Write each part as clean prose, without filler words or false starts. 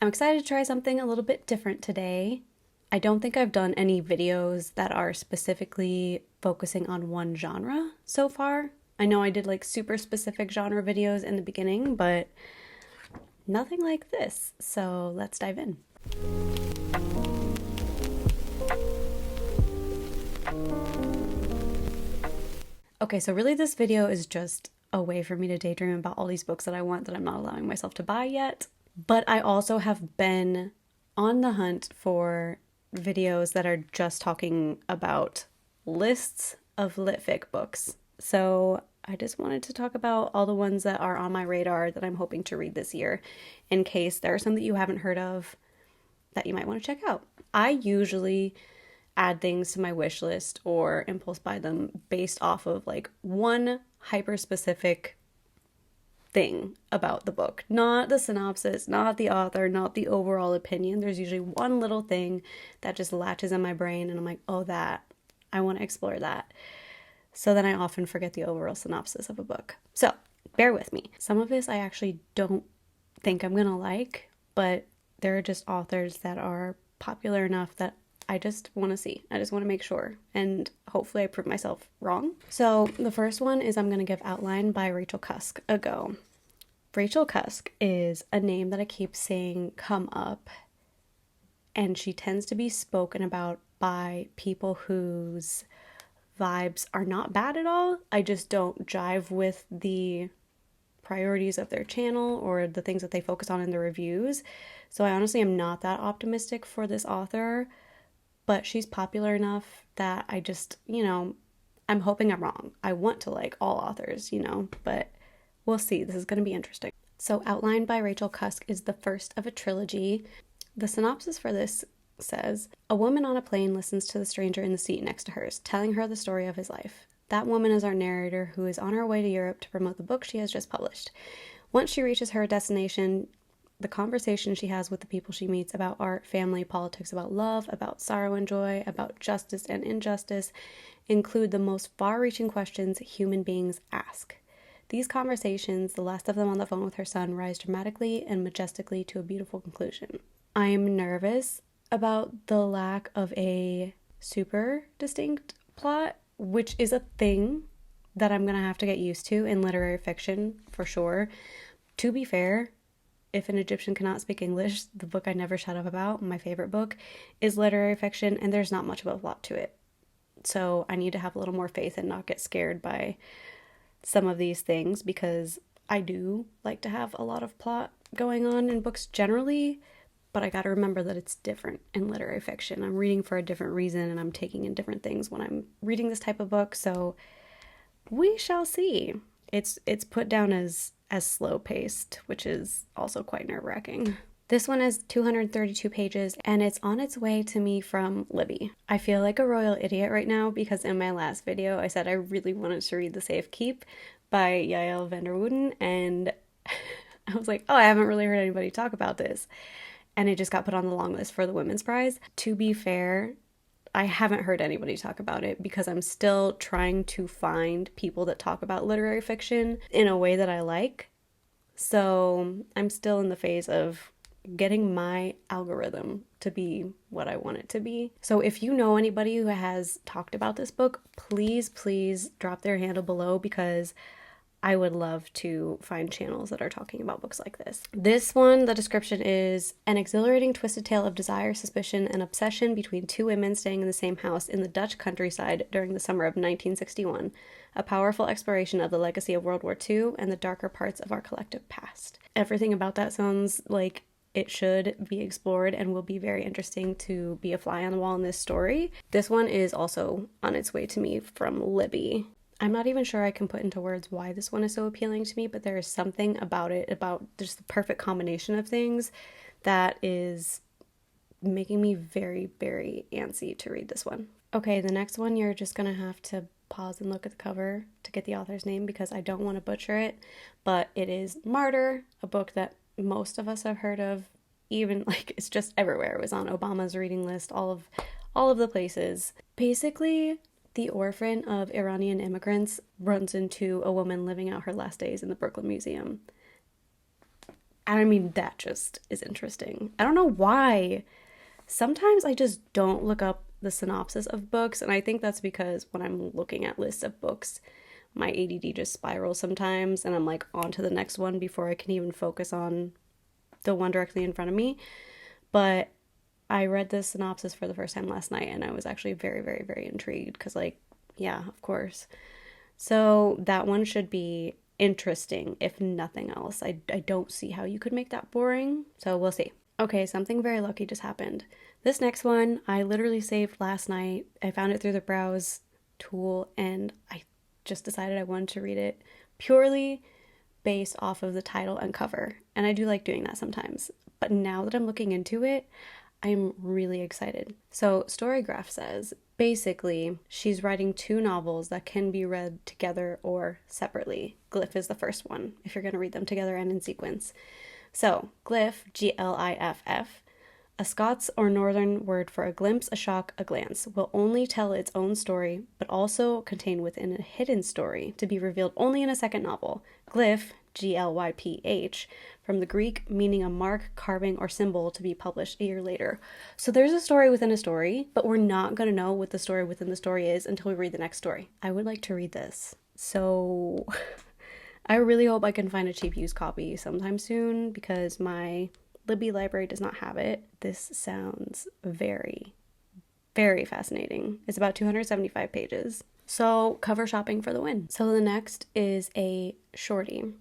I'm excited to try something a little bit different today. I don't think I've done any videos that are specifically focusing on one genre so far. I know I did like super specific genre videos in the beginning, but nothing like this. So let's dive in. Okay, so really this video is just a way for me to daydream about all these books that I want that I'm not allowing myself to buy yet. But I also have been on the hunt for videos that are just talking about lists of litfic books. So I just wanted to talk about all the ones that are on my radar that I'm hoping to read this year, in case there are some that you haven't heard of that you might want to check out. I usually add things to my wish list or impulse buy them based off of like one hyper specific thing about the book, not the synopsis, not the author, not the overall opinion. There's usually one little thing that just latches in my brain and I'm like, oh, that I want to explore that. So then I often forget the overall synopsis of a book. So bear with me. Some of this I actually don't think I'm gonna like, but there are just authors that are popular enough that I just want to see. I just want to make sure, and hopefully I prove myself wrong. So the first one is I'm going to give Outline by Rachel Cusk a go. Rachel Cusk is a name that I keep seeing come up, and she tends to be spoken about by people whose vibes are not bad at all. I just don't jive with the priorities of their channel or the things that they focus on in the reviews. So I honestly am not that optimistic for this author, but she's popular enough that I just, I'm hoping I'm wrong. I want to like all authors, but we'll see. This is going to be interesting. So Outline by Rachel Cusk is the first of a trilogy. The synopsis for this says, a woman on a plane listens to the stranger in the seat next to hers, telling her the story of his life. That woman is our narrator, who is on her way to Europe to promote the book she has just published. Once she reaches her destination, the conversation she has with the people she meets about art, family, politics, about love, about sorrow and joy, about justice and injustice include the most far-reaching questions human beings ask. These conversations, the last of them on the phone with her son, rise dramatically and majestically to a beautiful conclusion. I am nervous about the lack of a super distinct plot, which is a thing that I'm going to have to get used to in literary fiction, for sure. To be fair, If an Egyptian Cannot Speak English, the book I never shut up about, my favorite book, is literary fiction, and there's not much of a plot to it. So I need to have a little more faith and not get scared by some of these things, because I do like to have a lot of plot going on in books generally, but I gotta remember that it's different in literary fiction. I'm reading for a different reason, and I'm taking in different things when I'm reading this type of book, so we shall see. It's put down as slow-paced, which is also quite nerve-wracking. This one is 232 pages, and it's on its way to me from Libby. I feel like a royal idiot right now because in my last video I said I really wanted to read The Safekeep by Yael van der Wouden, and I was like, oh, I haven't really heard anybody talk about this. And it just got put on the long list for the Women's Prize. To be fair, I haven't heard anybody talk about it because I'm still trying to find people that talk about literary fiction in a way that I like. So I'm still in the phase of getting my algorithm to be what I want it to be. So if you know anybody who has talked about this book, please drop their handle below, because I would love to find channels that are talking about books like this. This one, the description is an exhilarating twisted tale of desire, suspicion, and obsession between two women staying in the same house in the Dutch countryside during the summer of 1961. A powerful exploration of the legacy of World War II and the darker parts of our collective past. Everything about that sounds like it should be explored and will be very interesting to be a fly on the wall in this story. This one is also on its way to me from Libby. I'm not even sure I can put into words why this one is so appealing to me, but there is something about it, about just the perfect combination of things, that is making me very, very antsy to read this one. Okay, the next one, you're just gonna have to pause and look at the cover to get the author's name because I don't want to butcher it, but it is Martyr, a book that most of us have heard of, even like it's just everywhere. It was on Obama's reading list, all of the places. Basically, the orphan of Iranian immigrants runs into a woman living out her last days in the Brooklyn Museum. I mean, that just is interesting. I don't know why. Sometimes I just don't look up the synopsis of books, and I think that's because when I'm looking at lists of books, my ADD just spirals sometimes, and I'm like on to the next one before I can even focus on the one directly in front of me. But I read this synopsis for the first time last night, and I was actually very, very, very intrigued because, like, yeah, of course. So that one should be interesting, if nothing else. I don't see how you could make that boring, so we'll see. Okay, something very lucky just happened. This next one, I literally saved last night. I found it through the browse tool, and I just decided I wanted to read it purely based off of the title and cover. And I do like doing that sometimes. But now that I'm looking into it, I'm really excited. So Storygraph says, basically, she's writing 2 novels that can be read together or separately. Gliff is the first one, if you're going to read them together and in sequence. So, Gliff, Gliff, a Scots or Northern word for a glimpse, a shock, a glance, will only tell its own story, but also contain within a hidden story to be revealed only in a second novel. Glyph, Glyph, from the Greek meaning a mark, carving, or symbol to be published a year later. So there's a story within a story, but we're not going to know what the story within the story is until we read the next story. I would like to read this. So I really hope I can find a cheap used copy sometime soon because my Libby library does not have it. This sounds very, very fascinating. It's about 275 pages. So cover shopping for the win. So the next is a shorty,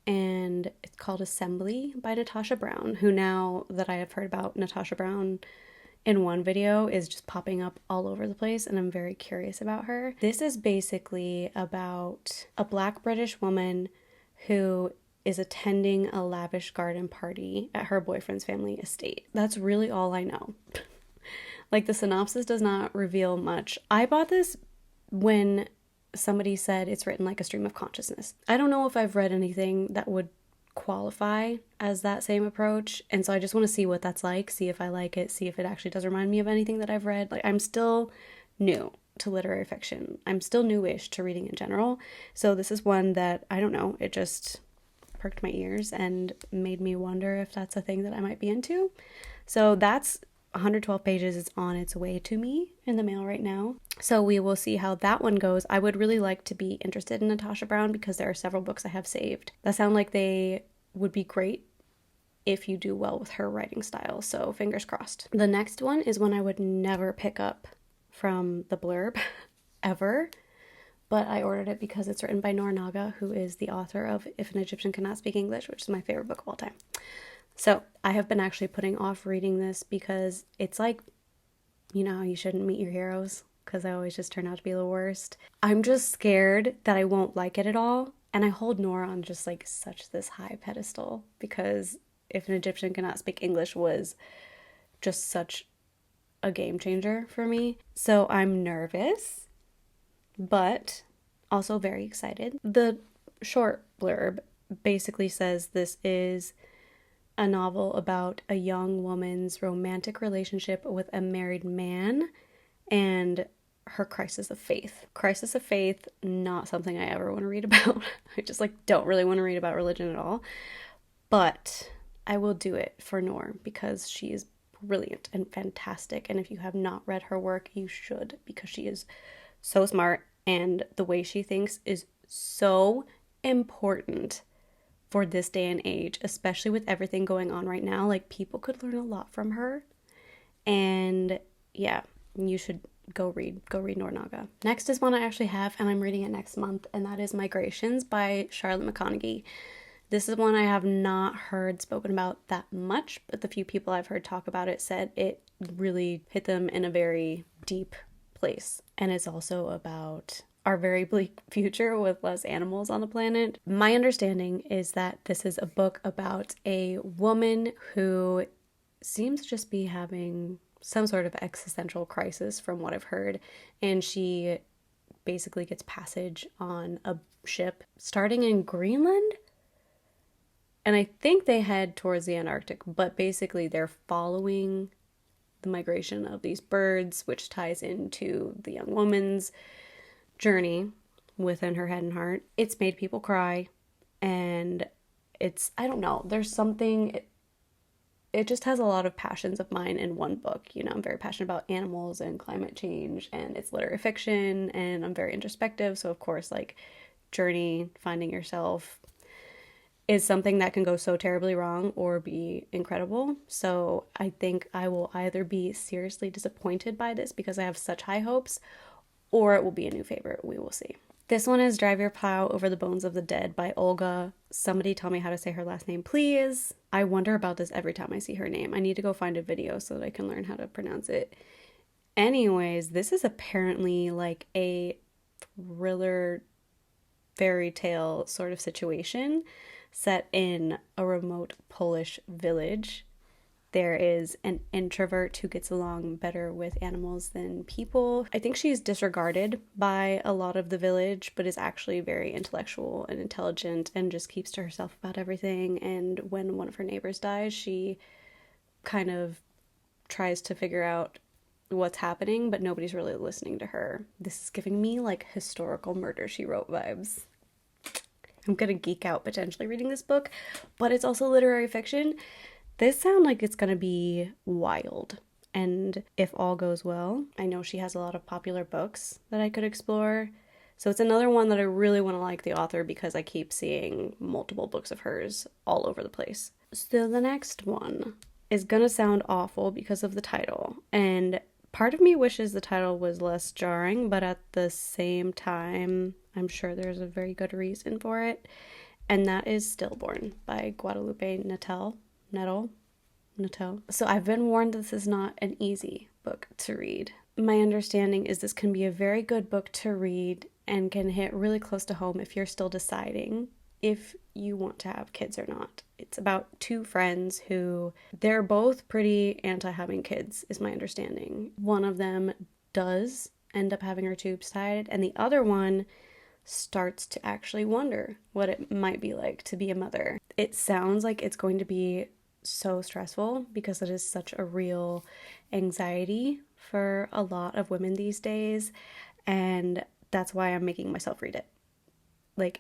and it's called Assembly by Natasha Brown, who, now that I have heard about Natasha Brown in one video, is just popping up all over the place, and I'm very curious about her. This is basically about a Black British woman who is attending a lavish garden party at her boyfriend's family estate. That's really all I know. Like, the synopsis does not reveal much. I bought this when somebody said it's written like a stream of consciousness. I don't know if I've read anything that would qualify as that same approach, and so I just want to see what that's like, see if I like it, see if it actually does remind me of anything that I've read. Like, I'm still new to literary fiction. I'm still newish to reading in general, so this is one that, I don't know, it just perked my ears and made me wonder if that's a thing that I might be into. So that's 112 pages. It's on its way to me in the mail right now. So we will see how that one goes. I would really like to be interested in Natasha Brown because there are several books I have saved that sound like they would be great if you do well with her writing style. So fingers crossed. The next one is one I would never pick up from the blurb ever, but I ordered it because it's written by Noor Naga, who is the author of If an Egyptian Cannot Speak English, which is my favorite book of all time. So I have been actually putting off reading this because it's like, you know, you shouldn't meet your heroes because I always just turn out to be the worst. I'm just scared that I won't like it at all. And I hold Noor on just like such this high pedestal because If an Egyptian Cannot Speak English was just such a game changer for me. So I'm nervous, but also very excited. The short blurb basically says this is a novel about a young woman's romantic relationship with a married man and her crisis of faith. Crisis of faith, not something I ever want to read about. I just like don't really want to read about religion at all. But I will do it for Noor because she is brilliant and fantastic. And if you have not read her work, you should, because she is so smart and the way she thinks is so important for this day and age, especially with everything going on right now. Like, people could learn a lot from her. And yeah, you should go read Noor Naga. Next is one I actually have, and I'm reading it next month, and that is Migrations by Charlotte McConaghy. This is one I have not heard spoken about that much, but the few people I've heard talk about it said it really hit them in a very deep place. And it's also about our very bleak future with less animals on the planet. My understanding is that this is a book about a woman who seems to just be having some sort of existential crisis from what I've heard, and she basically gets passage on a ship starting in Greenland, and I think they head towards the Antarctic, but basically they're following the migration of these birds, which ties into the young woman's journey within her head and heart. It's made people cry, and I don't know, there's something, it just has a lot of passions of mine in one book. You know, I'm very passionate about animals and climate change, and it's literary fiction, and I'm very introspective. So of course, like, journey, finding yourself is something that can go so terribly wrong or be incredible. So I think I will either be seriously disappointed by this because I have such high hopes, or it will be a new favorite. We will see. This one is Drive Your Plow Over the Bones of the Dead by Olga. Somebody tell me how to say her last name, please. I wonder about this every time I see her name. I need to go find a video so that I can learn how to pronounce it. Anyways, this is apparently like a thriller fairy tale sort of situation set in a remote Polish village. There is an introvert who gets along better with animals than people. I think she's disregarded by a lot of the village, but is actually very intellectual and intelligent and just keeps to herself about everything. And when one of her neighbors dies, she kind of tries to figure out what's happening, but nobody's really listening to her. This is giving me like historical Murder, She Wrote vibes. I'm gonna geek out potentially reading this book, but it's also literary fiction. This sounds like it's gonna be wild. And if all goes well, I know she has a lot of popular books that I could explore. So it's another one that I really want to like the author because I keep seeing multiple books of hers all over the place. So the next one is gonna sound awful because of the title. And part of me wishes the title was less jarring, but at the same time, I'm sure there's a very good reason for it. And that is Stillborn by Guadalupe Nettel. So I've been warned this is not an easy book to read. My understanding is this can be a very good book to read and can hit really close to home if you're still deciding if you want to have kids or not. It's about two friends who, they're both pretty anti-having kids, is my understanding. One of them does end up having her tubes tied, and the other one starts to actually wonder what it might be like to be a mother. It sounds like it's going to be so stressful because it is such a real anxiety for a lot of women these days, and that's why I'm making myself read it. Like,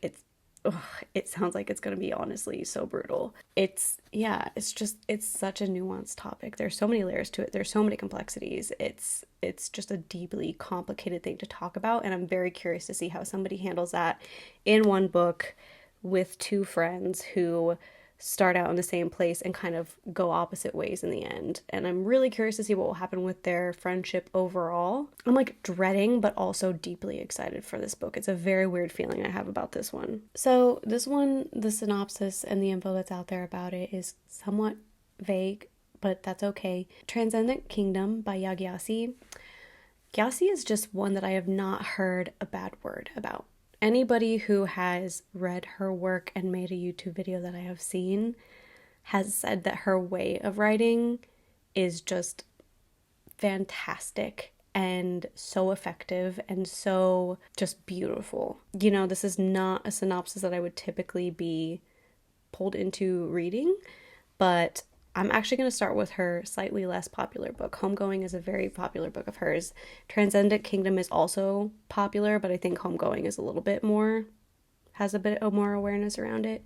it sounds like it's going to be honestly so brutal. It's such a nuanced topic. There's so many layers to it. There's so many complexities. It's just a deeply complicated thing to talk about, and I'm very curious to see how somebody handles that in one book with two friends who start out in the same place and kind of go opposite ways in the end. And I'm really curious to see what will happen with their friendship overall. I'm like dreading, but also deeply excited for this book. It's a very weird feeling I have about this one. So this one, the synopsis and the info that's out there about it is somewhat vague, but that's okay. Transcendent Kingdom by Yaa Gyasi. Gyasi is just one that I have not heard a bad word about. Anybody who has read her work and made a YouTube video that I have seen has said that her way of writing is just fantastic and so effective and so just beautiful. You know, this is not a synopsis that I would typically be pulled into reading, but I'm actually going to start with her slightly less popular book. Homegoing is a very popular book of hers. Transcendent Kingdom is also popular, but I think Homegoing is a little bit more, has a bit of more awareness around it.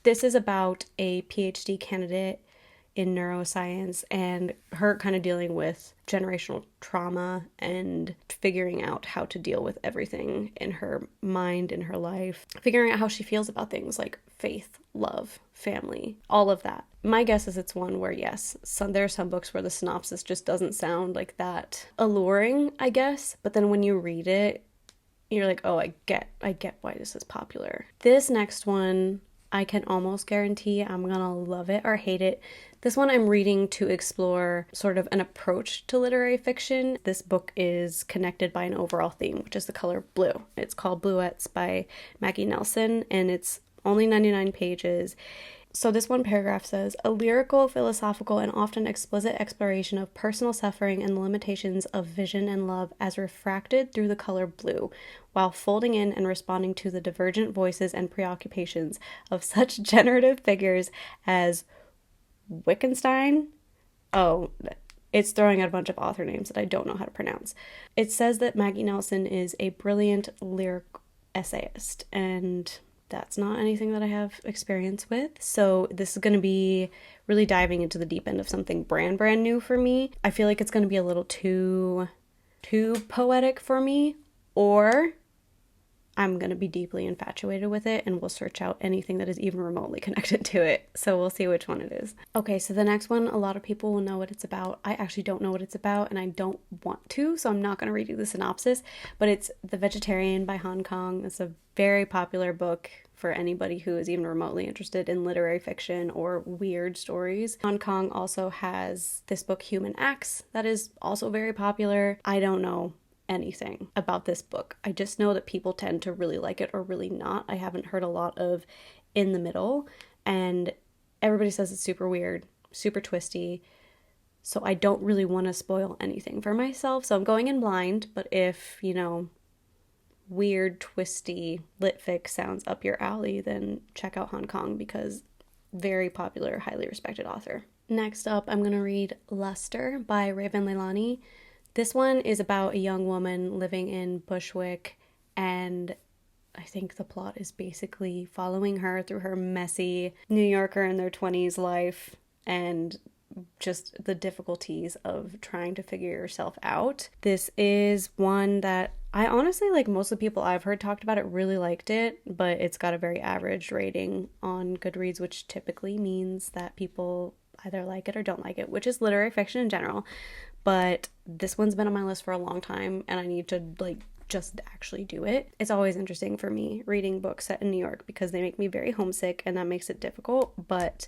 This is about a PhD candidate in neuroscience and her kind of dealing with generational trauma and figuring out how to deal with everything in her mind, in her life, figuring out how she feels about things like faith, love, family, all of that. My guess is it's one where, yes, there are some books where the synopsis just doesn't sound like that alluring, I guess, but then when you read it, you're like, oh, I get why this is popular. This next one, I can almost guarantee I'm gonna love it or hate it. This one I'm reading to explore sort of an approach to literary fiction. This book is connected by an overall theme, which is the color blue. It's called Bluets by Maggie Nelson, and it's only 99 pages. So this one paragraph says, a lyrical, philosophical, and often explicit exploration of personal suffering and the limitations of vision and love as refracted through the color blue, while folding in and responding to the divergent voices and preoccupations of such generative figures as Wittgenstein. Oh, it's throwing out a bunch of author names that I don't know how to pronounce. It says that Maggie Nelson is a brilliant lyric essayist, and that's not anything that I have experience with. So this is going to be really diving into the deep end of something brand new for me. I feel like it's going to be a little too poetic for me, or I'm going to be deeply infatuated with it and will search out anything that is even remotely connected to it. So we'll see which one it is. Okay, so the next one, a lot of people will know what it's about. I actually don't know what it's about, and I don't want to, so I'm not going to read you the synopsis, but it's The Vegetarian by Han Kang. It's a very popular book for anybody who is even remotely interested in literary fiction or weird stories. Han Kang also has this book, Human Acts, that is also very popular. I don't know anything about this book. I just know that people tend to really like it or really not. I haven't heard a lot of in the middle, and everybody says it's super weird, super twisty, so I don't really want to spoil anything for myself. So I'm going in blind, but if, you know, weird, twisty lit fic sounds up your alley, then check out Han Kang, because very popular, highly respected author. Next up, I'm going to read Luster by Raven Leilani. This one is about a young woman living in Bushwick, and I think the plot is basically following her through her messy New Yorker in their 20s life and just the difficulties of trying to figure yourself out. This is one that I honestly, like, most of the people I've heard talked about it really liked it, but it's got a very average rating on Goodreads, which typically means that people either like it or don't like it, which is literary fiction in general. But this one's been on my list for a long time, and I need to, like, just actually do it. It's always interesting for me reading books set in New York because they make me very homesick, and that makes it difficult, but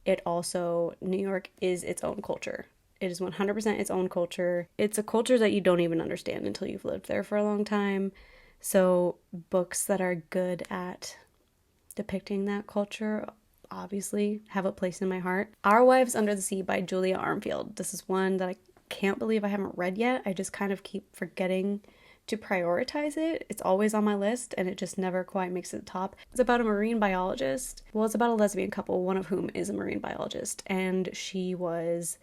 it also, New York is its own culture. It is 100% its own culture. It's a culture that you don't even understand until you've lived there for a long time. So books that are good at depicting that culture obviously have a place in my heart. Our Wives Under the Sea by Julia Armfield. This is one that I can't believe I haven't read yet. I just kind of keep forgetting to prioritize it. It's always on my list, and it just never quite makes it to the top. It's about a marine biologist. Well, it's about a lesbian couple, one of whom is a marine biologist, and she was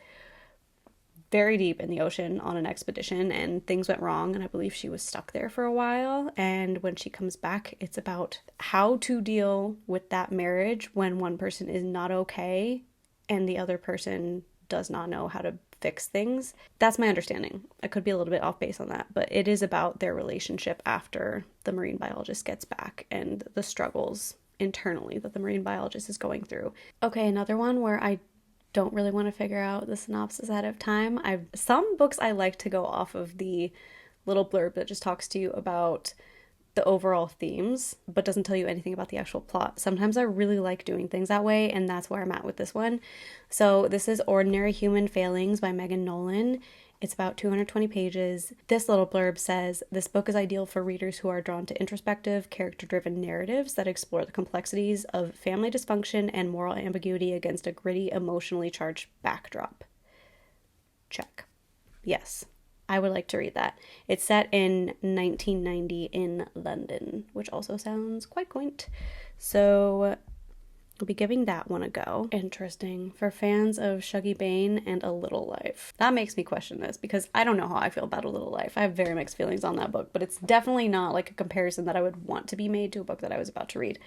very deep in the ocean on an expedition, and things went wrong, and I believe she was stuck there for a while. And when she comes back, it's about how to deal with that marriage when one person is not okay and the other person does not know how to fix things. That's my understanding. I could be a little bit off base on that, but it is about their relationship after the marine biologist gets back and the struggles internally that the marine biologist is going through. Okay, another one where I don't really want to figure out the synopsis ahead of time. Some books I like to go off of the little blurb that just talks to you about the overall themes, but doesn't tell you anything about the actual plot. Sometimes I really like doing things that way, and that's where I'm at with this one. So this is Ordinary Human Failings by Megan Nolan. It's about 220 pages. This little blurb says, this book is ideal for readers who are drawn to introspective, character-driven narratives that explore the complexities of family dysfunction and moral ambiguity against a gritty, emotionally charged backdrop. Check. Yes, I would like to read that. It's set in 1990 in London, which also sounds quite quaint. So I'll be giving that one a go. Interesting. For fans of Shuggy Bane and A Little Life. That makes me question this because I don't know how I feel about A Little Life. I have very mixed feelings on that book, but it's definitely not like a comparison that I would want to be made to a book that I was about to read.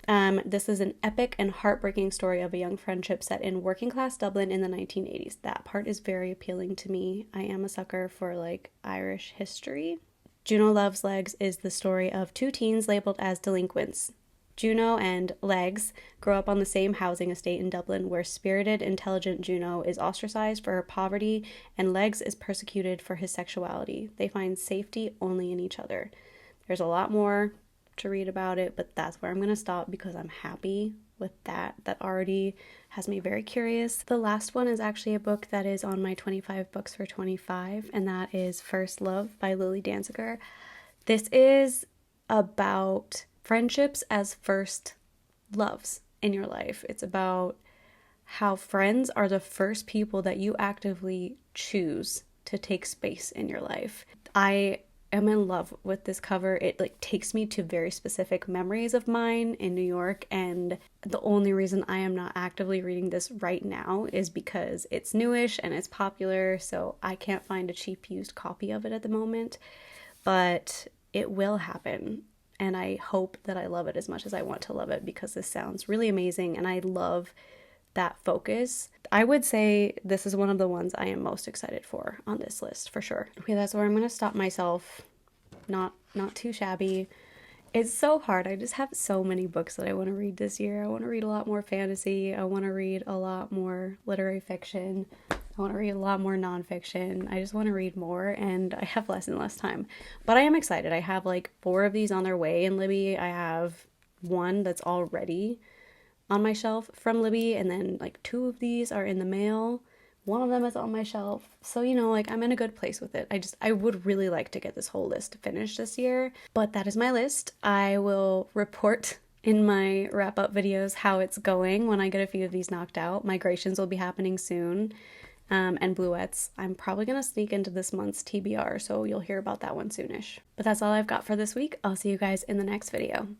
This is an epic and heartbreaking story of a young friendship set in working class Dublin in the 1980s. That part is very appealing to me. I am a sucker for, like, Irish history. Juno Loves Legs is the story of two teens labeled as delinquents. Juno and Legs grow up on the same housing estate in Dublin, where spirited, intelligent Juno is ostracized for her poverty and Legs is persecuted for his sexuality. They find safety only in each other. There's a lot more to read about it, but that's where I'm going to stop because I'm happy with that. That already has me very curious. The last one is actually a book that is on my 25 books for 25, and that is First Love by Lilly Dancyger. This is about friendships as first loves in your life. It's about how friends are the first people that you actively choose to take space in your life. I am in love with this cover. It, like, takes me to very specific memories of mine in New York, and the only reason I am not actively reading this right now is because it's newish and it's popular, so I can't find a cheap used copy of it at the moment, but it will happen. and I hope that I love it as much as I want to love it, because this sounds really amazing and I love that focus. I would say this is one of the ones I am most excited for on this list for sure. Okay, that's where I'm gonna stop myself. Not too shabby. It's so hard. I just have so many books that I want to read this year. I want to read a lot more fantasy. I want to read a lot more literary fiction. I want to read a lot more nonfiction. I just want to read more, and I have less and less time. But I am excited. I have like 4 of these on their way in Libby. I have 1 that's already on my shelf from Libby, and then like 2 of these are in the mail. 1 of them is on my shelf. So, you know, like I'm in a good place with it. I would really like to get this whole list finished this year, but that is my list. I will report in my wrap up videos how it's going when I get a few of these knocked out. Migrations will be happening soon. And Bluets, I'm probably going to sneak into this month's TBR, so you'll hear about that one soonish. But that's all I've got for this week. I'll see you guys in the next video.